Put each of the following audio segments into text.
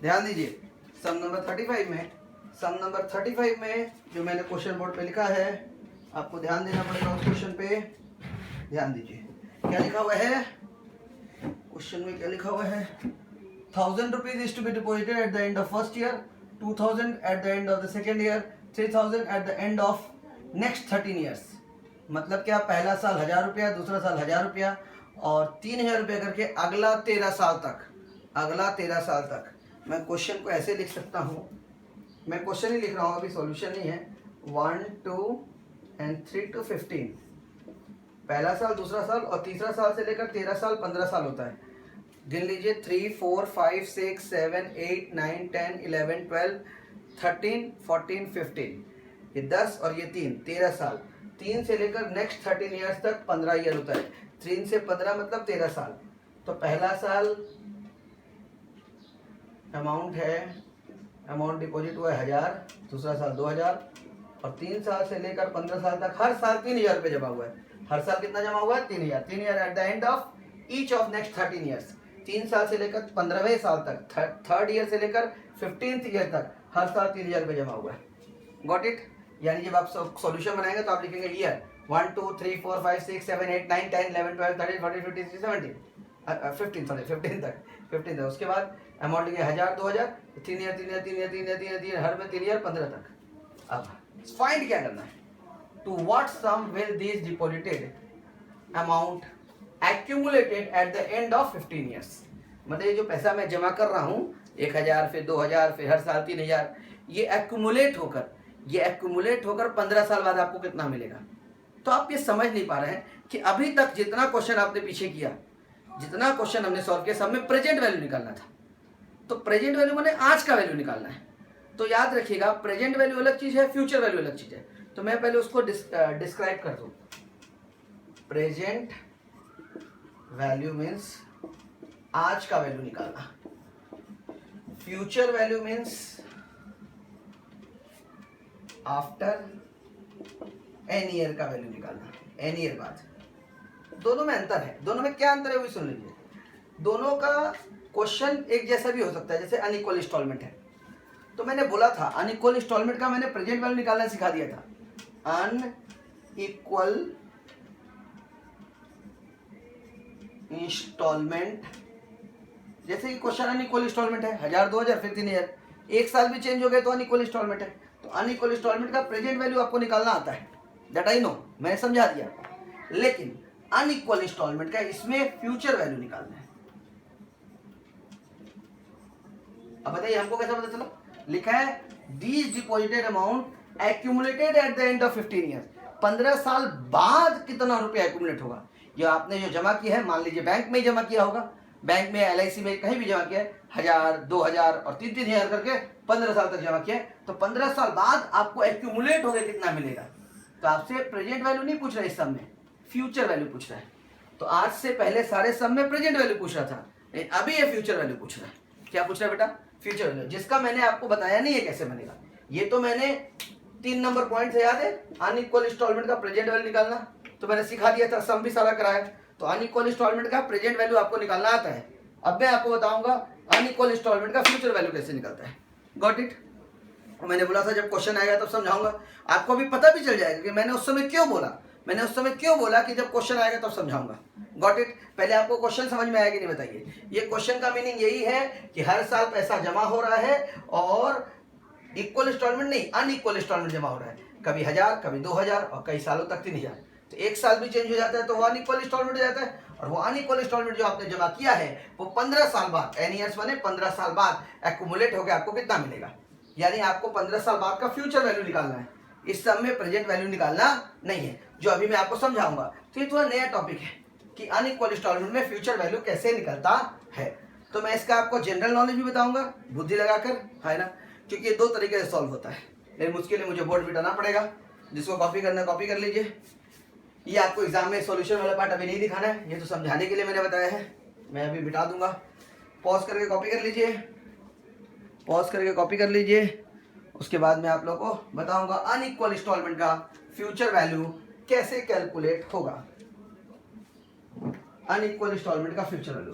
ध्यान दीजिए, सम नंबर 35 में जो मैंने क्वेश्चन बोर्ड पे लिखा है, आपको ध्यान देना पड़ेगा उस क्वेश्चन पे। ध्यान दीजिए क्या लिखा हुआ है क्वेश्चन में, क्या लिखा हुआ है, 1000 rupees is to be deposited at the end of first year, 2000 at the end of the second year, 3000 at the end of next 13 years. मतलब क्या, पहला साल 1000 रुपया, दूसरा साल 1000 रुपया और 3000 रुपया करके अगला 13 साल तक, अगला 13 साल तक। मैं क्वेश्चन को ऐसे लिख सकता हूँ, मैं क्वेश्चन ही लिख रहा हूँ, अभी सॉल्यूशन नहीं है। 1 2 एंड 3 to 15, पहला साल, दूसरा साल और तीसरा साल से लेकर 13 साल 15 साल होता है। गिन लीजिए, 3 4 5 6 7 8 9 10 11 12 13 14 15, ये 10 और ये 3, 13 साल। 3 से लेकर नेक्स्ट 13 ईयर्स तक 15 ईयर होता है। 3 से 15 मतलब 13 साल। तो पहला साल अमाउंट है, अमाउंट डिपॉजिट हुआ है 1000, दूसरा साल 2000 और 3 साल से लेकर 15 साल तक हर साल 3000 रुपये जमा हुआ है। हर साल कितना जमा हुआ है? 3000। 3000 at the end of each of next 13 years. 3 साल से लेकर 15वें साल तक, थर्ड ईयर से लेकर 15th ईयर तक हर साल 3000 रुपये जमा हुआ है। Got it? यानी जब आप सॉल्यूशन बनाएंगे तो आप लिखेंगे ईयर 1 2 3 4 5 6 7 8 9 10 11 12 13 14 15 16 17 15 तक, 15 तक। उसके बाद अमाउंट लिखे 1000 2000, 3 year 3 year 3 year 3 year 3 year हर में 3 ईयर 15 तक। अब फाइंड क्या करना है, to what sum will this deposited amount accumulated at the end of 15 years. मतलब ये जो पैसा मैं जमा कर रहा हूँ 1000 फिर 2000 फिर हर साल 3000, ये एक्यूमुलेट होकर 15 साल बाद आपको कितना मिलेगा। तो आप ये समझ नहीं पा रहे हैं कि अभी तक जितना क्वेश्चन आपने पीछे किया, जितना क्वेश्चन हमने सॉल्व किया, सब में प्रेजेंट वैल्यू निकालना था। तो प्रेजेंट वैल्यू माने आज का वैल्यू निकालना है। तो याद रखिएगा, प्रेजेंट वैल्यू अलग चीज है, फ्यूचर वैल्यू अलग चीज है। तो मैं पहले उसको डिस्क्राइब कर दूं। प्रेजेंट वैल्यू मीन्स आज का वैल्यू निकालना, future value means after n year का वैल्यू निकालना, एन ईयर बाद। दोनों में अंतर है। दोनों में क्या अंतर है वो सुन लीजिए। दोनों का क्वेश्चन एक जैसा भी हो सकता है, जैसे अनइक्वल इंस्टॉलमेंट है। तो मैंने बोला था अनइक्वल इंस्टॉलमेंट का मैंने प्रेजेंट वैल्यू निकालना सिखा दिया था। अनइक्वल इंस्टॉलमेंट, जैसे कि क्वेश्चन अनइक्वल इंस्टॉलमेंट है, 1000 2000 फिर 3000, एक साल भी चेंज हो गए तो अनइक्वल इंस्टॉलमेंट है। तो अनइक्वल इंस्टॉलमेंट का प्रेजेंट वैल्यू आपको निकालना आता है, दैट आई नो, मैंने समझा दिया। लेकिन अनइक्वल इंस्टॉलमेंट का इसमें फ्यूचर वैल्यू निकालना है। अब बताइए हमको कैसा पता चला? लिखा है these deposited amount accumulated at the end of 15 years. 15 साल बाद कितना रुपया एक्यूमुलेट होगा। ये आपने जो जमा किया है, मान लीजिए बैंक में ही जमा किया होगा, बैंक में LIC में कहीं भी जमा किया है, 1000 2000 और 3000 करके 15 साल तक जमा किया है। तो 15 साल बाद आपको एक्यूमुलेट हो गया कितना मिलेगा। तो आपसे प्रेजेंट वैल्यू नहीं पूछ रहा इस सब में, फ्यूचर वैल्यू पूछ रहा है। तो आज से पहले सारे सब में प्रेजेंट वैल्यू पूछ रहा था, लेकिन अभी ये फ्यूचर वैल्यू पूछ रहा है। क्या पूछ रहा है बेटा? फ्यूचर वैल्यू, जिसका मैंने आपको बताया नहीं है कैसे बनेगा। ये तो मैंने 3 नंबर पॉइंट से याद है, अनइक्वल इंस्टॉलमेंट का प्रेजेंट वैल्यू निकालना तो मैंने सिखा दिया था, सम भी सारा कराया। तो अनइक्वल इंस्टॉलमेंट का प्रेजेंट वैल्यू आपको निकालना आता है। अब मैं आपको बताऊंगा अनइक्वल इंस्टॉलमेंट का फ्यूचर वैल्यू कैसे निकलता है। Got it? मैंने बोला था जब क्वेश्चन आएगा तब समझाऊंगा, आपको भी पता भी चल जाएगा कि मैंने उस समय क्यों बोला। मैंने उस समय क्यों बोला कि जब क्वेश्चन आएगा तब समझाऊंगा। Got it? पहले आपको क्वेश्चन समझ में आया कि नहीं बताइए। ये क्वेश्चन का मीनिंग यही है कि हर साल पैसा जमा हो रहा है और इक्वल इंस्टॉलमेंट नहीं, अनइक्वल इंस्टॉलमेंट जमा हो रहा है। कभी 1000 कभी 2000 और कई सालों तक 3000। तो एक साल भी चेंज हो जाता है तो वो अनइक्वल इंस्टॉलमेंट हो जाता है। और वो अनइक्वल इंस्टॉलमेंट जो आपने जमा किया है वो 15 साल बाद, एन ईयर्स बने 15 साल बाद एक्यूमुलेट होकर आपको कितना मिलेगा। यानी आपको 15 साल बाद का फ्यूचर वैल्यू निकालना है। इस सब में प्रेजेंट वैल्यू निकालना नहीं है, जो अभी मैं आपको समझाऊंगा। तो ये थोड़ा नया टॉपिक है कि अनइक्वल इंस्टॉलमेंट में फ्यूचर वैल्यू कैसे निकलता है। तो मैं इसका आपको जनरल नॉलेज भी बताऊंगा बुद्धि लगाकर, है ना, क्योंकि ये 2 तरीके से सॉल्व होता है। लेकिन उसके लिए मुझे बोर्ड बिठाना पड़ेगा, जिसको कॉपी करना कॉपी कर लीजिए। ये आपको एग्जाम में सॉल्यूशन वाला पार्ट अभी नहीं दिखाना है, ये तो समझाने के लिए मैंने बताया है। मैं अभी बिठा दूंगा, पॉज करके कॉपी कर लीजिए, पॉज करके कॉपी कर लीजिए। उसके बाद मैं आप लोगों को बताऊंगा अनइक्वल इंस्टॉलमेंट का फ्यूचर वैल्यू कैसे कैलकुलेट होगा। अनइक्वल इंस्टॉलमेंट का फ्यूचर वैल्यू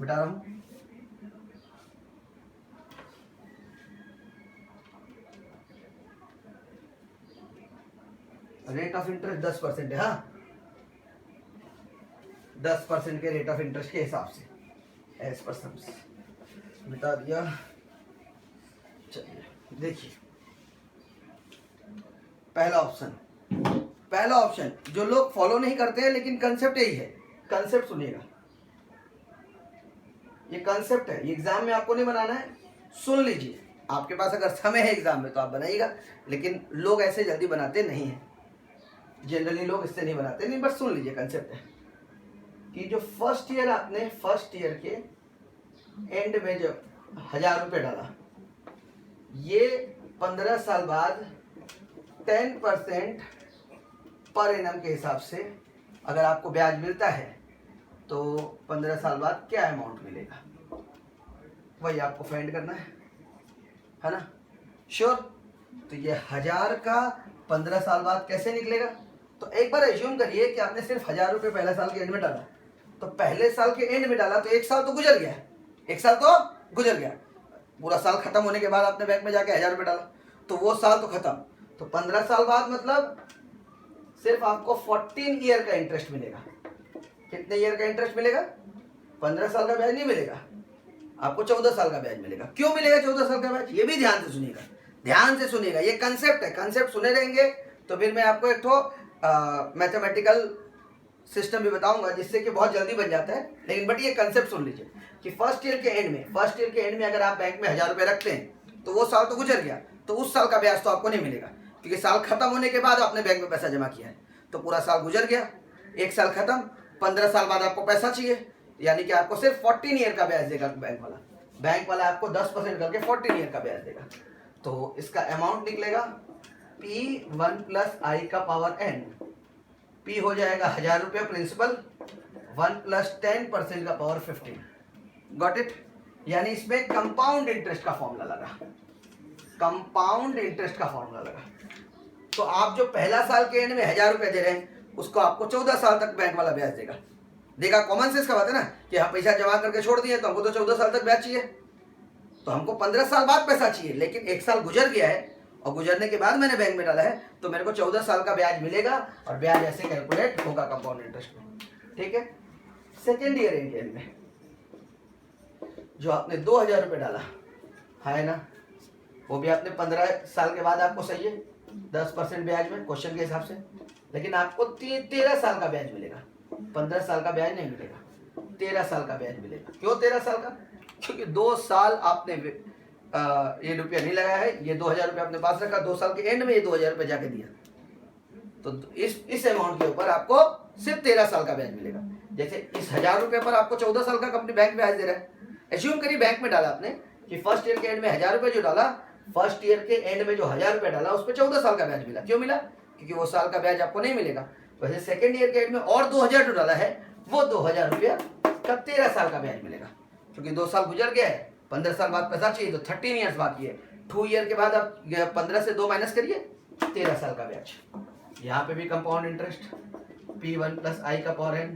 बिठा रहा हूं। रेट ऑफ इंटरेस्ट 10% है, हाँ 10% के रेट ऑफ इंटरेस्ट के हिसाब से एज पर सम्स बता दिया। चलिए देखिए पहला ऑप्शन जो लोग फॉलो नहीं करते हैं, लेकिन कंसेप्ट यही है। कंसेप्ट सुनिएगा, ये कंसेप्ट है, ये एग्जाम में आपको नहीं बनाना है, सुन लीजिए। आपके पास अगर समय है एग्जाम में तो आप बनाइएगा, लेकिन लोग ऐसे जल्दी बनाते नहीं हैं, जनरली लोग इससे नहीं बनाते नहीं, बस सुन लीजिए। कंसेप्ट है कि जो फर्स्ट ईयर आपने फर्स्ट ईयर के एंड में जो 1000 रुपये डाला, ये 15 साल बाद 10% पर एनम के हिसाब से अगर आपको ब्याज मिलता है तो 15 साल बाद क्या अमाउंट मिलेगा, वही आपको फाइंड करना है ना। श्योर? तो ये 1000 का 15 साल बाद कैसे निकलेगा, तो एक बार एज्यूम करिए कि आपने सिर्फ 1000 रुपये पहले साल के एंड में डाला, तो पहले साल के एंड में डाला तो एक साल तो गुजर गया, एक साल तो गुजर गया, पूरा साल खत्म होने के बाद आपने बैंक में जाके 1000 रुपये डाला तो वो साल तो खत्म। तो 15 साल बाद मतलब सिर्फ आपको 14 ईयर का इंटरेस्ट मिलेगा। कितने ईयर का इंटरेस्ट मिलेगा? 15 साल का ब्याज नहीं मिलेगा, आपको 14 साल का ब्याज मिलेगा। क्यों मिलेगा 14 साल का ब्याज, ये भी ध्यान से सुनिएगा, ध्यान से सुनिएगा। ये कंसेप्ट है, कंसेप्ट सुने रहेंगे तो फिर मैं आपको एक ठो मैथमेटिकल सिस्टम भी बताऊंगा जिससे कि बहुत जल्दी बन जाता है, लेकिन बट ये कंसेप्ट सुन लीजिए कि फर्स्ट ईयर के एंड में अगर आप बैंक में 1000 रुपये रखते हैं तो वो साल तो गुजर गया, तो उस साल का ब्याज तो आपको नहीं मिलेगा, क्योंकि साल खत्म होने के बाद आपने बैंक में पैसा जमा किया है, तो पूरा साल गुजर गया, एक साल खत्म, 15 साल बाद आपको पैसा चाहिए, यानी कि आपको सिर्फ 14 ईयर का ब्याज देगा बैंक वाला आपको 10% करके 14 ईयर का ब्याज देगा। तो इसका अमाउंट निकलेगा P1 + I का पावर n। P हो जाएगा 1000 रुपये प्रिंसिपल, 1 + 10% का पावर 15। Got it? यानी इसमें कंपाउंड इंटरेस्ट का फॉर्मूला लगा, कंपाउंड इंटरेस्ट का फॉर्मूला लगा। तो आप जो पहला साल के एंड में 1000 रुपये दे रहे हैं उसको आपको 14 साल तक बैंक वाला ब्याज देगा। कॉमन सेंस का बात है ना कि हम पैसा जमा करके छोड़ दिए तो हमको तो 14 साल तक ब्याज चाहिए, तो हमको 15 साल बाद पैसा चाहिए, लेकिन एक साल गुजर गया है और गुजरने के बाद मैंने बैंक में डाला है तो मेरे को 14 साल का ब्याज मिलेगा, और ब्याज ऐसे कैलकुलेट होगा कंपाउंड इंटरेस्ट में। ठीक है? सेकेंड ईयर एंड में जो आपने 2000 रुपये डाला है ना, वो भी आपने 15 साल के बाद आपको सही है 10% ब्याज में क्वेश्चन के हिसाब से, लेकिन आपको 13 साल का ब्याज मिलेगा, 15 साल का ब्याज नहीं मिलेगा, 13 साल का ब्याज मिलेगा। क्यों 13 साल का? क्योंकि 2 साल आपने ये रुपया नहीं लगाया है, ये 2000 रुपये अपने पास रखा, 2 साल के एंड में ये 2000 रुपये जाके दिया, तो इस अमाउंट के ऊपर आपको सिर्फ 13 साल का ब्याज मिलेगा। जैसे इस 1000 रुपये पर आपको 14 साल का कंपनी बैंक ब्याज दे रहा है। एज्यूम करिए बैंक में डाला आपने कि फर्स्ट ईयर के एंड में 1000 रुपये जो डाला, फर्स्ट ईयर के एंड में जो 1000 रुपये डाला उस पर 14 साल का ब्याज मिला। क्यों मिला? क्योंकि वो साल का ब्याज आपको नहीं मिलेगा। वैसे सेकेंड ईयर के एंड में और 2000 जो डाला है वो 2000 रुपया का 13 साल का ब्याज मिलेगा, क्योंकि 2 साल गुजर गया है, 15 साल बाद पैसा चाहिए तो 13 ईयर्स बाकी है। 2 ईयर के बाद आप 15 से 2 माइनस करिए, 13 साल का ब्याज। यहाँ पे भी कंपाउंड इंटरेस्ट P1 + I का पावर n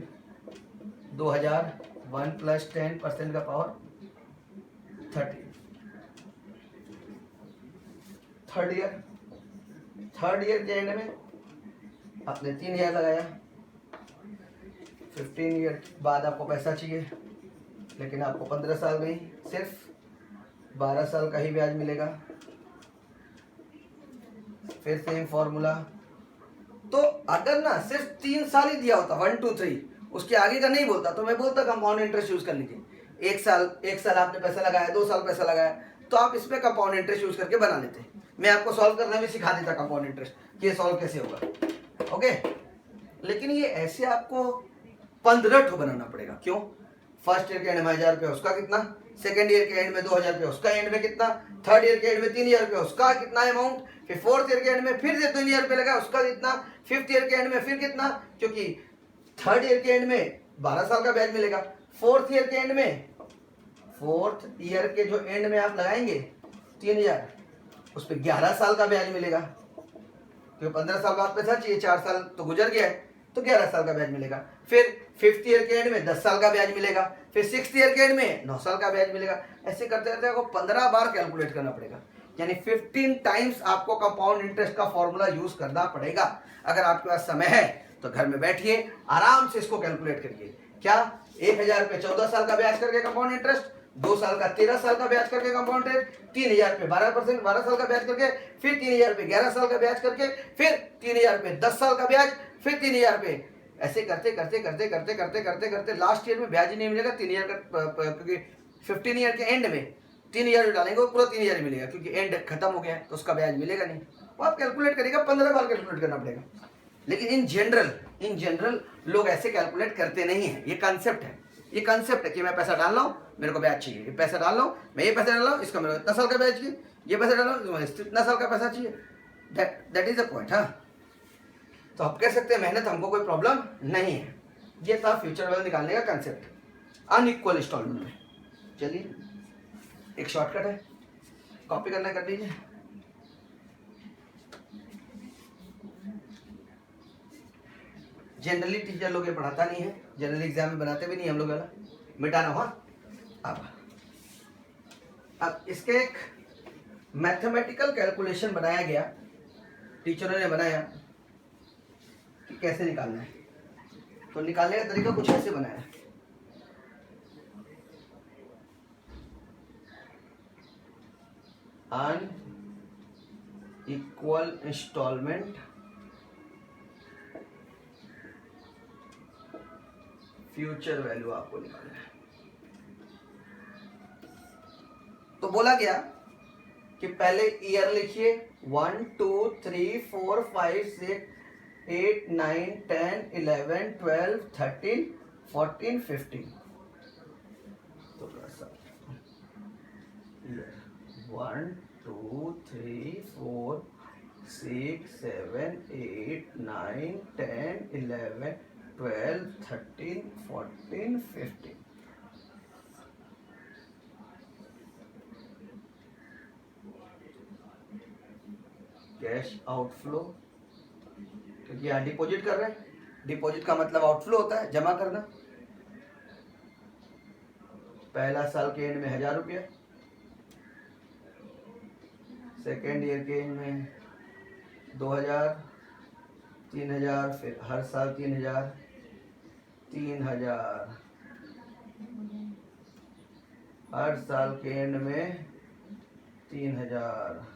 2000, 1 + 10% का पावर 30। थर्ड ईयर के एंड में आपने 3000 लगाया, 15 ईयर बाद आपको पैसा चाहिए, लेकिन आपको 15 साल में ही सिर्फ 12 साल का ही ब्याज मिलेगा। फिर सेम फॉर्मूला। तो अगर ना सिर्फ 3 साल ही दिया होता 1 2 3, उसके आगे का नहीं बोलता तो मैं बोलता कंपाउंड इंटरेस्ट यूज कर लीजिए। एक साल आपने पैसा लगाया, 2 साल पैसा लगाया, तो आप इसमें कंपाउंड इंटरेस्ट यूज करके बना लेते। मैं आपको सॉल्व करना भी सिखा देता कंपाउंड इंटरेस्ट, ये सॉल्व कैसे होगा। ओके, लेकिन ये ऐसे आपको 15 ठो बनाना पड़ेगा। क्यों? फर्स्ट ईयर के एंड में 1000 रुपये, उसका कितना? सेकेंड ईयर के एंड में 2000 रुपये, उसका एंड में कितना? थर्ड ईयर के एंड में 3000 रुपये, उसका कितना अमाउंट? फिर फोर्थ ईयर के एंड में फिर से 3000 रुपये लगा, उसका कितना? फिफ्थ ईयर के एंड में फिर कितना? क्योंकि थर्ड ईयर के एंड में 12 साल का ब्याज मिलेगा। फोर्थ ईयर के एंड में, फोर्थ ईयर के जो एंड में आप लगाएंगे 3000, उस पर 11 साल का ब्याज मिलेगा, क्योंकि 15 साल बाद पैसा चाहिए, 4 साल तो गुजर गया है, तो 11 साल का ब्याज मिलेगा। फिर फिफ्थ ईयर के एंड में 10 साल का ब्याज मिलेगा, फिर सिक्स्थ ईयर के एंड में 9 साल का ब्याज मिलेगा। ऐसे करते करते आपको 15 बार कैलकुलेट करना पड़ेगा, यानी 15 टाइम्स आपको कंपाउंड इंटरेस्ट का फॉर्मूला यूज करना पड़ेगा। अगर आपके पास समय है तो घर में बैठिए, आराम से इसको कैलकुलेट करिए। क्या 1000 रुपये 14 साल का ब्याज करके कंपाउंड इंटरेस्ट, 2 साल का 13 साल का ब्याज करके कंपाउंड इंटरेस्ट, 3000 रुपये 12% 12 साल का ब्याज करके, फिर 3000 रुपये 11 साल का ब्याज करके, फिर 3000 रुपये 10 साल का ब्याज, फिर 3000 रुपये, ऐसे करते करते करते करते करते करते करते लास्ट ईयर में ब्याज ही नहीं मिलेगा 3000 का, क्योंकि 15 ईयर के एंड में 3000 जो डालेंगे वो पूरा 3000 ही मिलेगा, क्योंकि एंड खत्म हो गया है तो उसका ब्याज मिलेगा नहीं। वो आप कैलकुलेट करिएगा, 15 बार कैलकुलेट करना पड़ेगा। लेकिन इन जनरल लोग ऐसे कैलकुलेट करते नहीं है। ये कंसेप्ट है कि मैं पैसा डाल रहा हूँ, मेरे को ब्याज चाहिए, ये पैसा डाल रहा हूँ, मैं ये पैसा डाल रहा हूँ, इसका मेरे को इतना साल का ब्याज चाहिए, ये पैसा डाल रहा हूँ, इतना साल का पैसा चाहिए। That is the point. हाँ, तो आप कह सकते हैं मेहनत हमको कोई प्रॉब्लम नहीं है। ये था फ्यूचर वैल्यू निकालने का कंसेप्ट अनइक्वल इंस्टॉलमेंट में। चलिए एक शॉर्टकट है, कॉपी करना कर लीजिए। जनरली टीचर लोग ये पढ़ाता नहीं है, जनरली एग्जाम में बनाते भी नहीं हम लोग वाला, मिटाना हुआ। अब इसके एक मैथमेटिकल कैलकुलेशन बनाया गया, टीचरों ने बनाया कि कैसे निकालना है। तो निकालने का तरीका कुछ ऐसे बनाया, अनइक्वल इंस्टॉलमेंट फ्यूचर वैल्यू आपको निकालना है। तो बोला गया कि पहले ईयर लिखिए 1 2 3 4 5 6 8 9 10 11 12 13 14 15। तो 1 2 3 4 6 7 8 9 10 11 12 13 14 15। कैश आउटफ्लो, क्योंकि यहाँ डिपॉजिट कर रहे हैं, डिपॉजिट का मतलब आउटफ्लो होता है, जमा करना। पहला साल के एंड में 1000 रुपया, सेकेंड ईयर के एंड में 2000, 3000, फिर हर साल 3000, 3000, हर साल के एंड में 3000,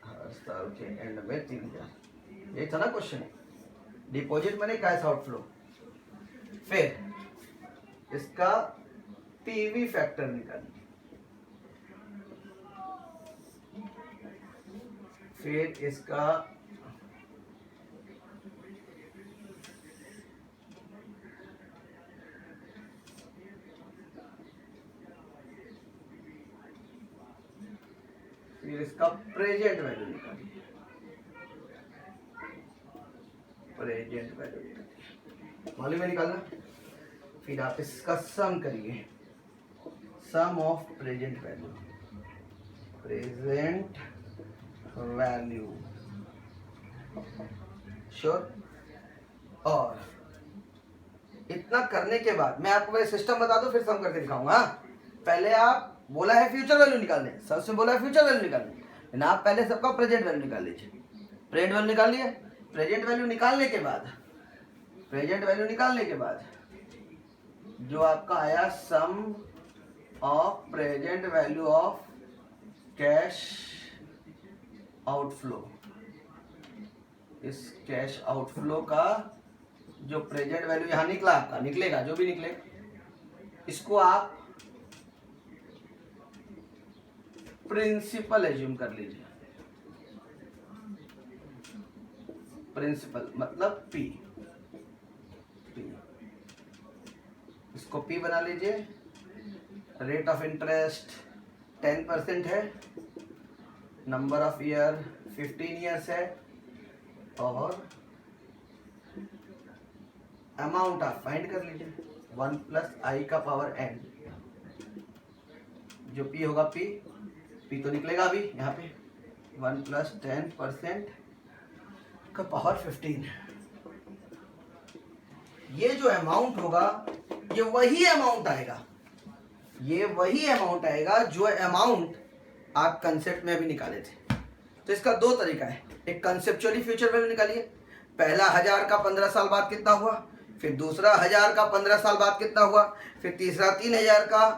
हर साल के एंड में 3000। ये था ना question, deposit money cash outflow. फिर इसका पीवी फैक्टर निकालिए, फिर इसका प्रेजेंट वैल्यू निकालिए, प्रेजेंट वैल्यू निकालिए, मालूम है निकालना। फिर आप इसका सम करिए, sum of present value, present value, sure. और इतना करने के बाद मैं आपको मेरे सिस्टम बता दूं, फिर सम करके दिखाऊंगा। पहले आप बोला है फ्यूचर वैल्यू निकालने, सबसे बोला है फ्यूचर वैल्यू निकालने, लेकिन आप पहले सबका प्रेजेंट वैल्यू निकाल लीजिए। प्रेजेंट वैल्यू निकाल लिया, प्रेजेंट वैल्यू निकालने के बाद, प्रेजेंट वैल्यू निकालने के बाद जो आपका आया sum of present value of cash outflow, इस कैश आउटफ्लो का जो प्रेजेंट वैल्यू यहां निकला, आपका निकलेगा जो भी निकले, इसको आप प्रिंसिपल एज्यूम कर लीजिए। प्रिंसिपल मतलब पी, इसको पी बना लीजिए। रेट ऑफ इंटरेस्ट 10% है, नंबर ऑफ ईयर 15 ईयर्स है, और अमाउंट आप फाइंड कर लीजिए 1 + i का पावर n। जो p होगा p तो निकलेगा अभी यहाँ पे 1 + 10% का पावर 15। ये जो अमाउंट होगा ये वही अमाउंट आएगा ये वही अमाउंट आएगा जो अमाउंट आप कंसेप्ट में अभी निकाले थे। तो इसका दो तरीका है, एक कंसेप्चुअली फ्यूचर वैल्यू निकालिए, पहला 1000 का 15 साल बाद कितना हुआ, फिर दूसरा 1000 का 15 साल बाद कितना हुआ, फिर तीसरा 3000 का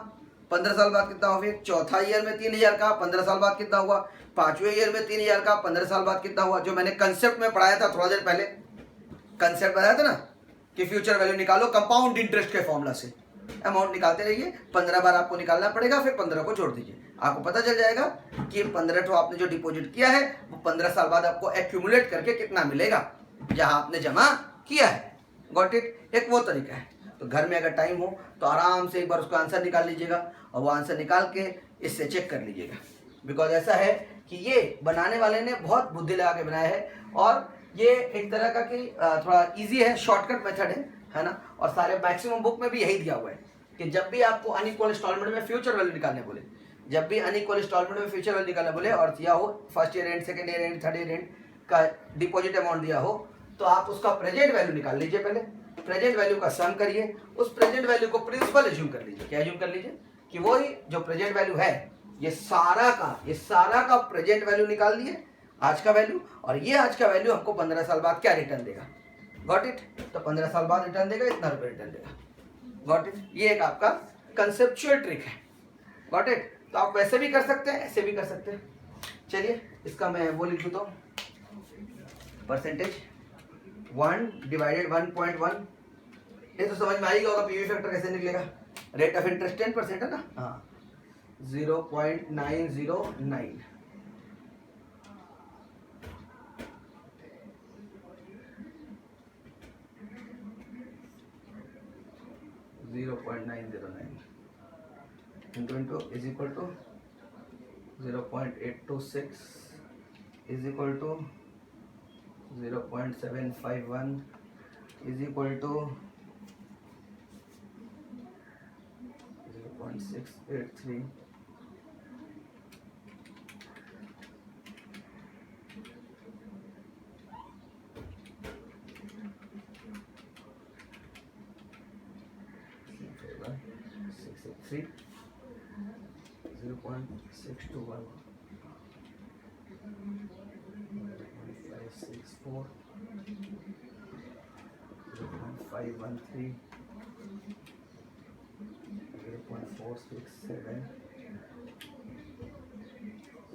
15 साल बाद कितना हुआ, फिर चौथा ईयर में 3000 का 15 साल बाद कितना हुआ, पांचवें ईयर में 3000 का 15 साल बाद कितना हुआ। जो मैंने कंसेप्ट में पढ़ाया था थोड़ा देर पहले, कंसेप्ट बताया था ना कि फ्यूचर वैल्यू निकालो कंपाउंड इंटरेस्ट के फॉर्मूला से, अमाउंट निकालते रहिए, 15 बार आपको निकालना पड़ेगा, फिर 15 को जोड़ दीजिए, आपको पता चल जाएगा कि 15 आपने जो डिपॉजिट किया है वो 15 साल बाद आपको एक्यूमुलेट करके कितना मिलेगा जहां आपने जमा किया है। Got it. एक वो तरीका है। तो घर में अगर टाइम हो तो आराम से एक बार उसका आंसर निकाल लीजिएगा और वो आंसर निकाल के इससे चेक कर लीजिएगा। बिकॉज ऐसा है कि ये बनाने वाले ने बहुत बुद्धि लगा के बनाया है और ये एक तरह का कि थोड़ा इजी है, शॉर्टकट मेथड है ना। और सारे मैक्सिमम बुक में भी यही दिया हुआ है कि जब भी आपको अनइक्वल इंस्टॉलमेंट में फ्यूचर वैल्यू निकालने बोले, जब भी अनइक्वल इंस्टॉलमेंट में फ्यूचर वैल्यू निकालने बोले और दिया हो first year and, second year and, third year and का डिपॉजिट अमाउंट दिया हो, तो आप उसका प्रेजेंट वैल्यू निकाल लीजिए। पहले प्रेजेंट वैल्यू का सम करिए, उस प्रेजेंट वैल्यू को प्रिंसिपल एज्यूम कर लीजिए। क्या एज्यूम कर लीजिए कि वही जो प्रेजेंट वैल्यू है ये सारा का प्रेजेंट वैल्यू निकाल दिए आज का वैल्यू, और ये आज का वैल्यू हमको 15 साल बाद क्या रिटर्न देगा। Got it. तो 15 साल बाद रिटर्न देगा इतना रुपये रिटर्न देगा। Got it. ये एक आपका कंसेप्चुअल ट्रिक है। Got it. तो आप वैसे भी कर सकते हैं, ऐसे भी कर सकते हैं। चलिए इसका मैं वो लिख दूँ, परसेंटेज 1 डिवाइडेड 1.1। ये तो समझ में आएगा होगा पीवी फैक्टर कैसे निकलेगा। रेट ऑफ इंटरेस्ट 10% है ना, हाँ 0.909। into is equal to 0.826 is equal to 0.751 is equal to 0.683 683 0.621 0.564 0.513 0.467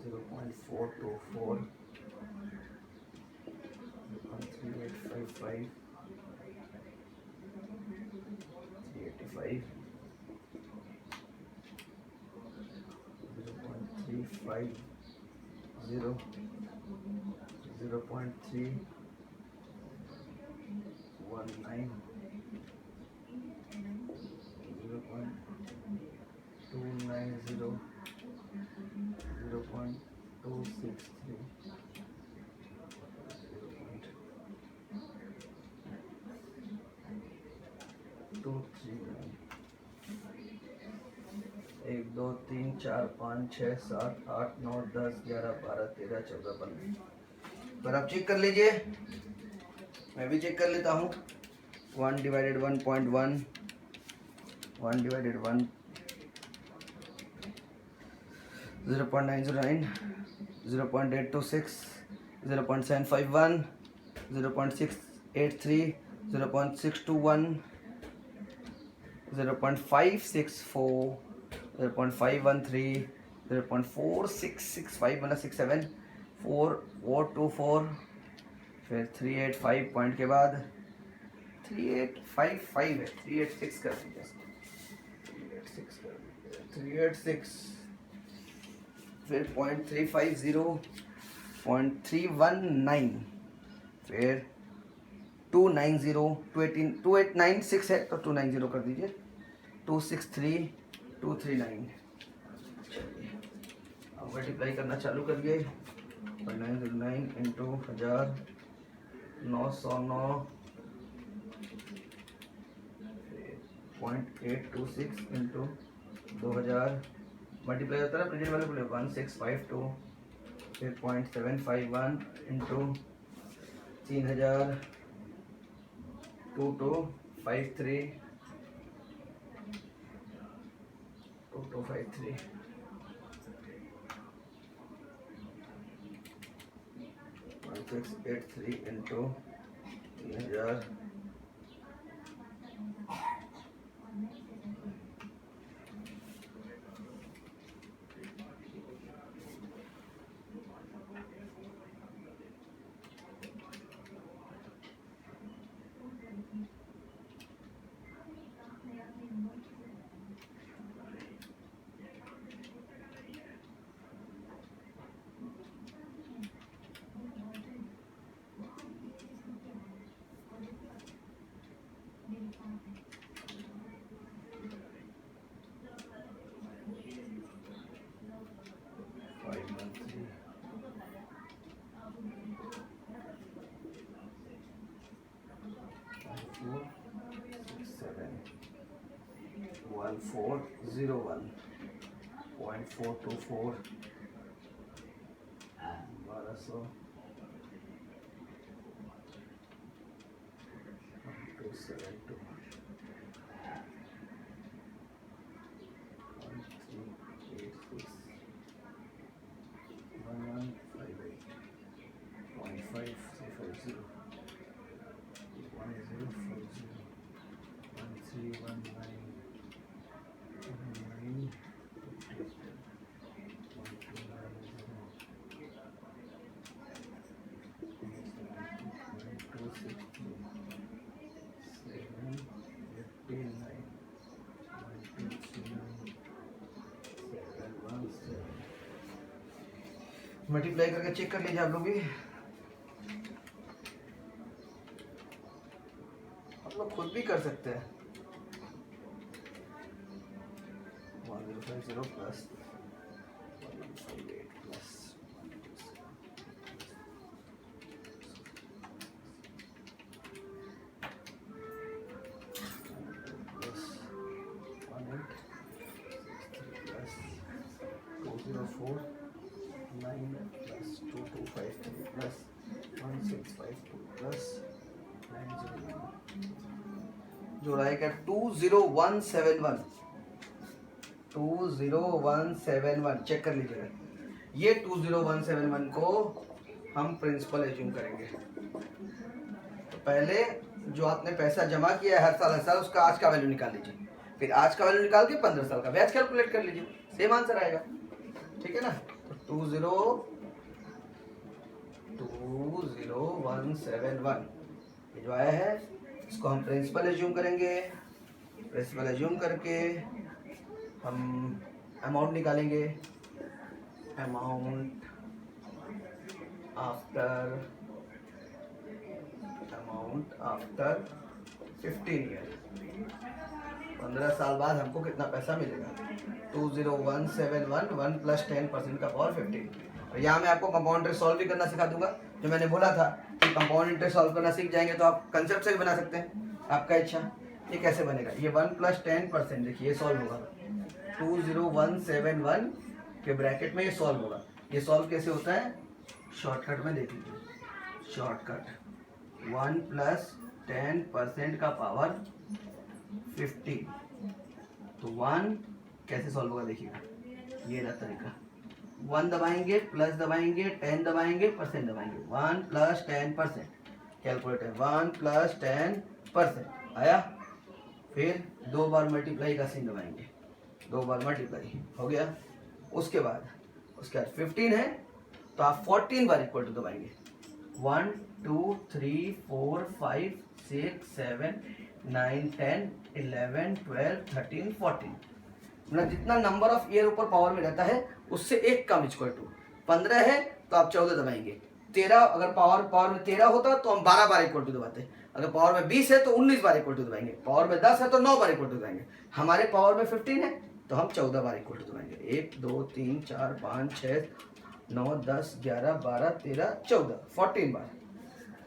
0.424 0.3855 385 0.350 0.319 0.290 0.263 0.239 1 2 3 4 5 6 7 8 9 10 11 12 13 14 15। पर आप चेक कर लीजिए, मैं भी चेक कर लेता हूँ। 1 डिवाइडेड 1.1 1 डिवाइडेड 1 0.909 0.826 0.751 0.683 0.621 0.564 0.513 0.4665 मतलब 67 424 फिर 385 पॉइंट के बाद 3855 है, 386 कर दीजिए, 386 कर दीजिए, 386 फिर 0.350 0.319 फिर 290 2896 है तो 290 कर दीजिए, 263 239। चलिए अब मल्टीप्लाई करना चालू करिए। 909 इंटू 1000 909 0.826 इंटू 2000 मल्टीप्लाई होता है ना प्रेजेंट वाले बोले 1652 फिर 0.751 इंटू 3000 2253 253 1683 इंटू 3000 1401 0.424 1200 272 1386 1158 0.5350 1040 1319 मल्टीप्लाई करके चेक कर लीजिए आप लोग भी, आप लोग खुद भी कर सकते हैं। 1050 plus 1158 plus 204 9 plus 2253 plus 1652 plus 901 जोड़ा है क्या 20171 चेक कर लीजिएगा। ये 20171 को हम प्रिंसिपल एज्यूम करेंगे। तो पहले जो आपने पैसा जमा किया है हर साल उसका आज का वैल्यू निकाल लीजिए, फिर आज का वैल्यू निकाल के 15 साल का ब्याज कैलकुलेट कर लीजिए, सेम आंसर आएगा। ठीक है ना। तो 20171 ये जो आया है इसको हम प्रिंसिपल एज्यूम करेंगे। प्रिंसिपल एज्यूम करके हम अमाउंट निकालेंगे। अमाउंट आफ्टर 15 ईयर, 15 साल बाद हमको कितना पैसा मिलेगा। 20171 1 प्लस 10% का पावर 15। और यहाँ मैं आपको कंपाउंड इंटरेस्ट सॉल्व भी करना सिखा दूंगा। जो मैंने बोला था कि कंपाउंड इंटरेस्ट सॉल्व करना सीख जाएंगे तो आप कंसेप्ट से भी बना सकते हैं, आपका इच्छा। ये कैसे बनेगा, ये 1 प्लस 10% देखिए ये सॉल्व होगा 20171 के ब्रैकेट में ये सॉल्व होगा। ये सॉल्व कैसे होता है, शॉर्टकट में देख लीजिए। शॉर्टकट 1 प्लस 10% का पावर 15। तो 1 कैसे सॉल्व होगा देखिएगा, ये रहा तरीका। 1 दबाएंगे, प्लस दबाएंगे, 10 दबाएंगे, परसेंट दबाएंगे। 1 प्लस 10% कैलकुलेटर 1 प्लस 10% आया। फिर 2 बार मल्टीप्लाई का सीन दबाएंगे, 2 बार मल्टीप्लाई हो गया। उसके बाद 15 है तो आप 14 बार इक्वल टू दबाएंगे। 1 2 3 4 5 6 7 9 10 11 12 13 14, मतलब जितना नंबर ऑफ ईयर ऊपर पावर में रहता है उससे एक कम इक्वल टू। 15 है तो आप 14 दबाएंगे। 13 अगर पावर में 13 होता तो हम 12 बार इक्वल टू दबाते। अगर पावर में 20 है तो 19 बार इक्वल टू दबाएंगे। पावर में 10 है तो 9 बार इक्वल टू दबाएंगे। हमारे पावर में 15 है तो हम 14 बार इक्वल टू दबाएंगे। 1 2 3 4 5 6 9 10 11 12 13 14 14 बार।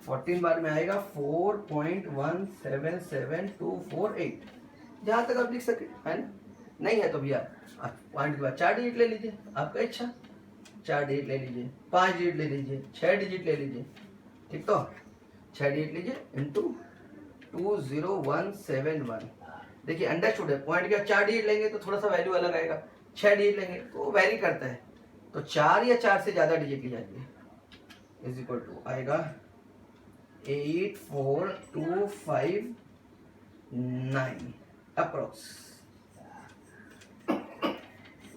14 बार में आएगा 4.177248, जहाँ तक आप लिख सके, है ना। नहीं है तो भैया आप पॉइंट के बाद 4 डिजिट ले लीजिए, आपका इच्छा। 4 डिजिट ले लीजिए, 5 डिजिट ले लीजिए, 6 डिजिट ले लीजिए। ठीक, तो 6 डिजिट लीजिए इंटू 20171। देखिए अंडरस्टूड है, पॉइंट के बाद 4 डिजिट लेंगे तो थोड़ा सा वैल्यू अलग आएगा। 6 डिजिट लेंगे तो वेरी करता है, तो 4 या 4 से ज़्यादा डिजिट की जाती है, इज इक्वल टू आएगा 84259 अप्रोक्स।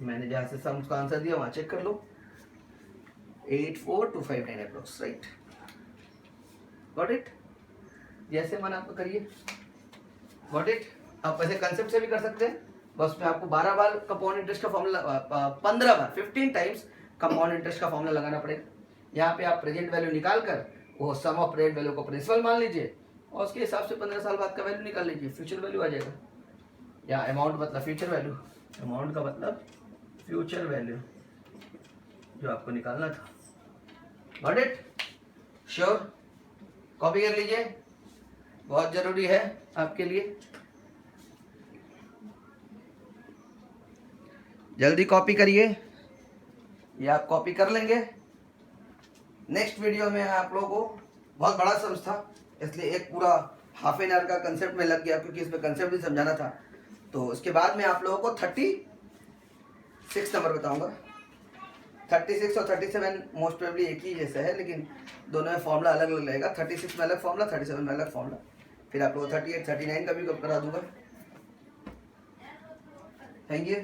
मैंने जहाँ से सम्स का आंसर दिया वहाँ चेक कर लो, 84259 अप्रोक्स, राइट, गॉट इट। जैसे मन आपको करिए, गॉट इट। आप वैसे कंसेप्ट से भी कर सकते हैं, बस में आपको 12 बार कंपाउंड इंटरेस्ट का फॉर्मूला, 15 बार 15 टाइम्स कंपाउंड इंटरेस्ट का फॉर्मूला लगाना पड़ेगा। यहाँ पे आप प्रेजेंट वैल्यू निकाल कर वो सम ऑफ प्रेजेंट वैल्यू को प्रिंसिपल मान लीजिए और उसके हिसाब से 15 साल बाद का वैल्यू निकाल लीजिए, फ्यूचर वैल्यू आ जाएगा। या अमाउंट मतलब फ्यूचर वैल्यू, अमाउंट का मतलब फ्यूचर वैल्यू जो आपको निकालना था, गॉट इट। श्योर, कॉपी कर लीजिए, बहुत जरूरी है आपके लिए, जल्दी कॉपी करिए, ये आप कॉपी कर लेंगे। नेक्स्ट वीडियो में आप लोगों को बहुत बड़ा सम्स था इसलिए एक पूरा हाफ एन आवर का कंसेप्ट में लग गया, क्योंकि इसमें कंसेप्ट भी समझाना था। तो उसके बाद में आप लोगों को 36 नंबर बताऊंगा। 36 और 37 मोस्ट प्रोबेबली एक ही जैसा है, लेकिन दोनों में फॉर्मूला अलग अलग रहेगा। 36 में अलग फॉर्मूला, 37 में अलग फॉर्मूला। फिर आप लोगों को 38 39 का भी करा दूंगा। Thank you.